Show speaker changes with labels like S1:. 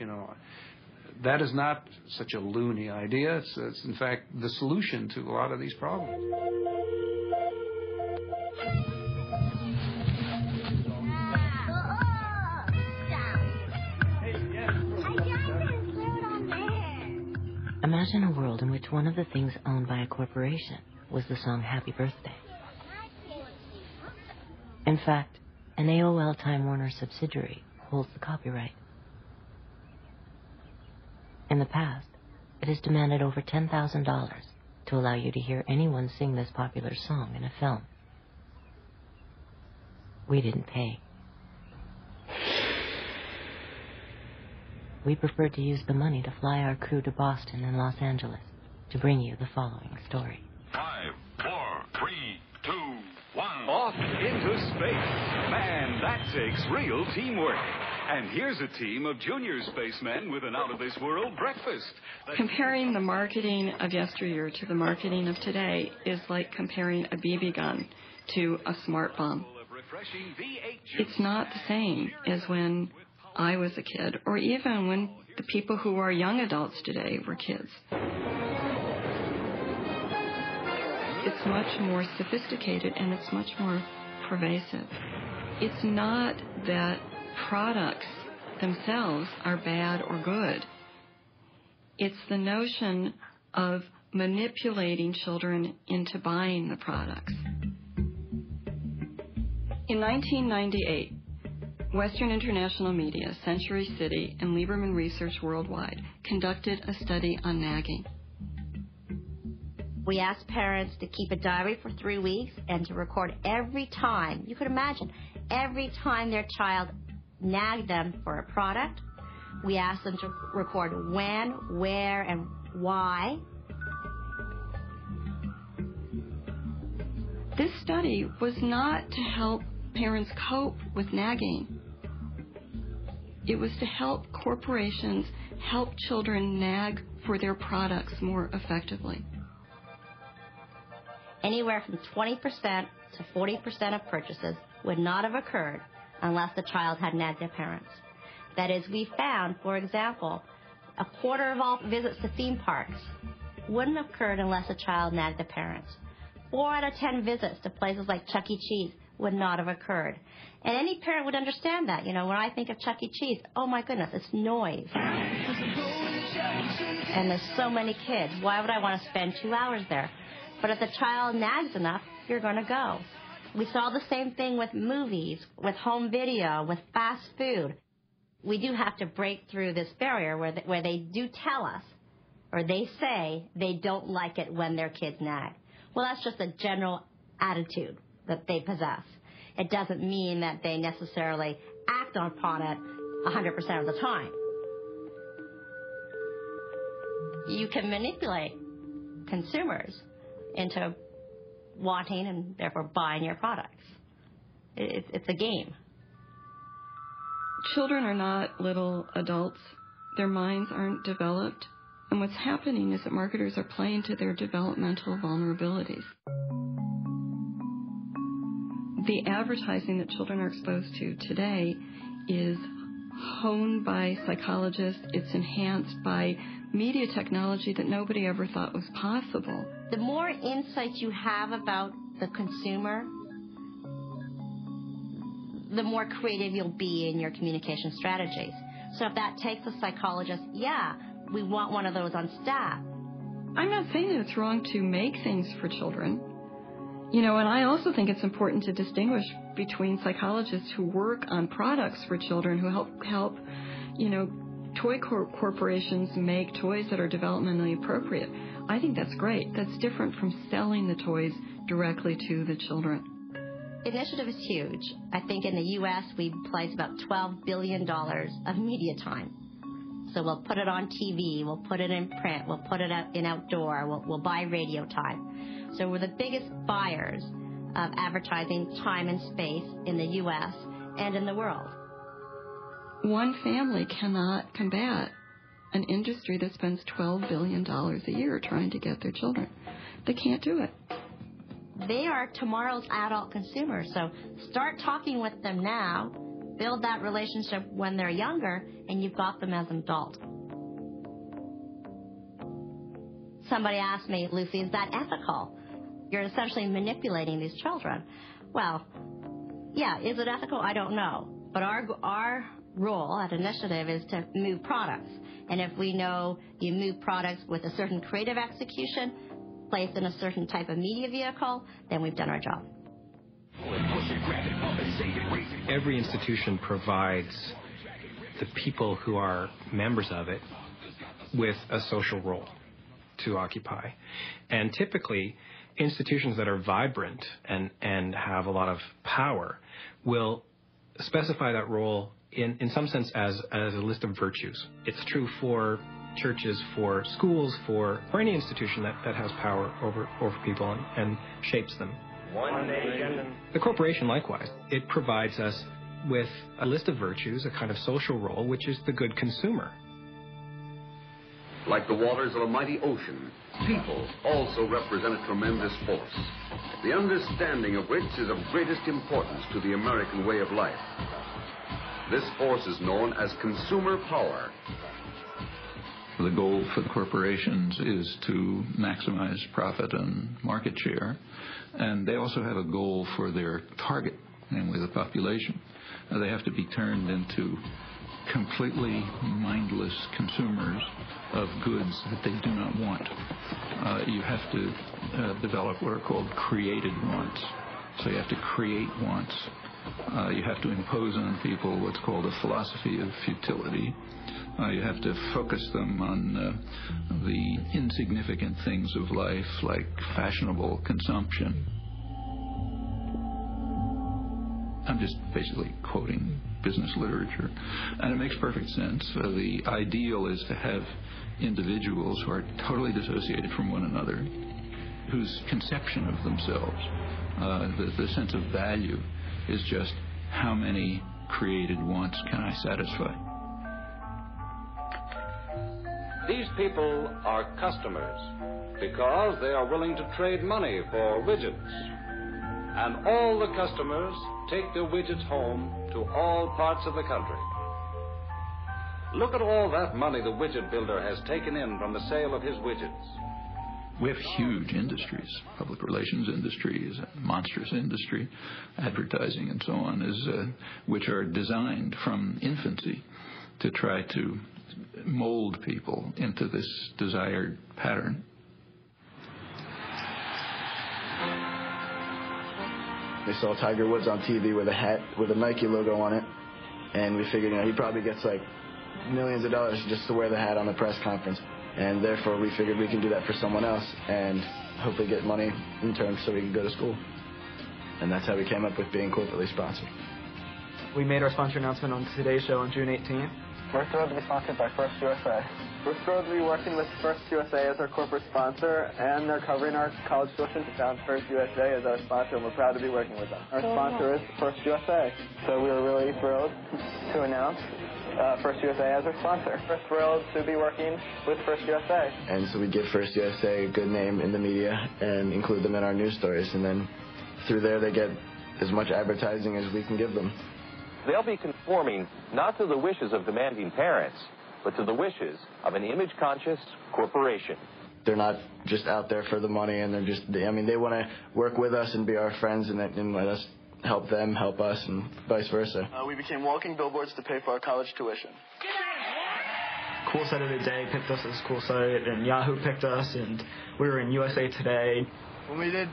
S1: You know, that is not such a loony idea. It's in fact the solution to a lot of these problems.
S2: Imagine a world in which one of the things owned by a corporation was the song Happy Birthday. In fact, an AOL Time Warner subsidiary holds the copyright. In the past, it has demanded over $10,000 to allow you to hear anyone sing this popular song in a film. We didn't pay. We preferred to use the money to fly our crew to Boston and Los Angeles to bring you the following story.
S3: 5, 4, 3, 2, 1.
S4: Off into space. Man, that takes real teamwork. And here's a team of junior spacemen with an out-of-this-world breakfast.
S5: Comparing the marketing of yesteryear to the marketing of today is like comparing a BB gun to a smart bomb. It's not the same as when I was a kid, or even when the people who are young adults today were kids. It's much more sophisticated and it's much more pervasive. It's not that products themselves are bad or good. It's the notion of manipulating children into buying the products. In 1998, Western International Media, Century City, and Lieberman Research Worldwide conducted a study on nagging.
S6: We asked parents to keep a diary for 3 weeks and to record every time, you could imagine, every time their child nagged them for a product. We asked them to record when, where, and why.
S5: This study was not to help parents cope with nagging. It was to help corporations help children nag for their products more effectively.
S6: Anywhere from 20% to 40% of purchases would not have occurred unless the child had nagged their parents. That is, we found, for example, a quarter of all visits to theme parks wouldn't have occurred unless a child nagged the parents. 4 out of 10 visits to places like Chuck E. Cheese would not have occurred. And any parent would understand that. You know, when I think of Chuck E. Cheese, oh my goodness, it's noise. And there's so many kids. Why would I want to spend 2 hours there? But if the child nags enough, you're going to go. We saw the same thing with movies, with home video, with fast food. We do have to break through this barrier where they do tell us, or they say they don't like it when their kids nag. Well, that's just a general attitude that they possess. It doesn't mean that they necessarily act upon it 100% of the time. You can manipulate consumers into wanting and therefore buying your products. It's a game.
S5: Children are not little adults. Their minds aren't developed. And what's happening is that marketers are playing to their developmental vulnerabilities. The advertising that children are exposed to today is honed by psychologists. It's enhanced by media technology that nobody ever thought was possible.
S6: The more insight you have about the consumer, the more creative you'll be in your communication strategies. So if that takes a psychologist, yeah, we want one of those on staff.
S5: I'm not saying that it's wrong to make things for children. You know, and I also think it's important to distinguish between psychologists who work on products for children, who help you know, toy corporations make toys that are developmentally appropriate. I think that's great. That's different from selling the toys directly to the children.
S6: The initiative is huge. I think in the U.S. we place about $12 billion of media time. So we'll put it on TV, we'll put it in print, we'll put it in outdoor, we'll buy radio time. So we're the biggest buyers of advertising time and space in the U.S. and in the world.
S5: One family cannot combat an industry that spends $12 billion a year trying to get their children. They can't do it.
S6: They are tomorrow's adult consumers, so start talking with them now build that relationship when they're younger, and you've got them as an adult. Somebody asked me, Lucy, is that ethical? You're essentially manipulating these children. Well, yeah, is it ethical? I don't know. But our role at Initiative is to move products. And if we know you move products with a certain creative execution, placed in a certain type of media vehicle, then we've done our job.
S7: Every institution provides the people who are members of it with a social role to occupy. And typically, institutions that are vibrant and have a lot of power will specify that role in some sense as a list of virtues. It's true for churches, for schools, for any institution that has power over people and shapes them.
S8: One nation.
S7: The corporation, likewise, it provides us with a list of virtues, a kind of social role, which is the good consumer.
S9: Like the waters of a mighty ocean, people also represent a tremendous force, the understanding of which is of greatest importance to the American way of life. This force is known as consumer power.
S10: The goal for the corporations is to maximize profit and market share, and they also have a goal for their target, namely the population. They have to be turned into completely mindless consumers of goods that they do not want. You have to develop what are called created wants. So you have to create wants. You have to impose on people what's called a philosophy of futility. You have to focus them on the insignificant things of life, like fashionable consumption. I'm just basically quoting business literature, and it makes perfect sense. The ideal is to have individuals who are totally dissociated from one another, whose conception of themselves, the sense of value, is just how many created wants can I satisfy.
S11: These people are customers because they are willing to trade money for widgets. And all the customers take their widgets home to all parts of the country. Look at all that money the widget builder has taken in from the sale of his widgets.
S10: We have huge industries, public relations industries, monstrous industry, advertising and so on, which are designed from infancy to try to mold people into this desired pattern.
S12: We saw Tiger Woods on TV with a hat with a Nike logo on it, and we figured, he probably gets like millions of dollars just to wear the hat on the press conference, and therefore we figured we can do that for someone else and hopefully get money in turn so we can go to school. And that's how we came up with being corporately sponsored.
S13: We made our sponsor announcement on today's show on June 18th.
S14: We're thrilled to be sponsored by First USA. We're thrilled to be working with First USA as our corporate sponsor, and they're covering our college tuition. We found First USA as our sponsor, and we're proud to be working with them. Our sponsor is First USA, so we were really thrilled to announce First USA as our sponsor. We're thrilled to be working with First USA.
S12: And so we give First USA a good name in the media and include them in our news stories, and then through there they get as much advertising as we can give them.
S8: They'll be conforming not to the wishes of demanding parents, but to the wishes of an image-conscious corporation.
S12: They're not just out there for the money, and they want to work with us and be our friends and let us help them help us and vice versa.
S14: We became walking billboards to pay for our college tuition.
S13: Cool Site of the Day picked us as Cool Site, and Yahoo picked us, and we were in USA Today.
S14: When we did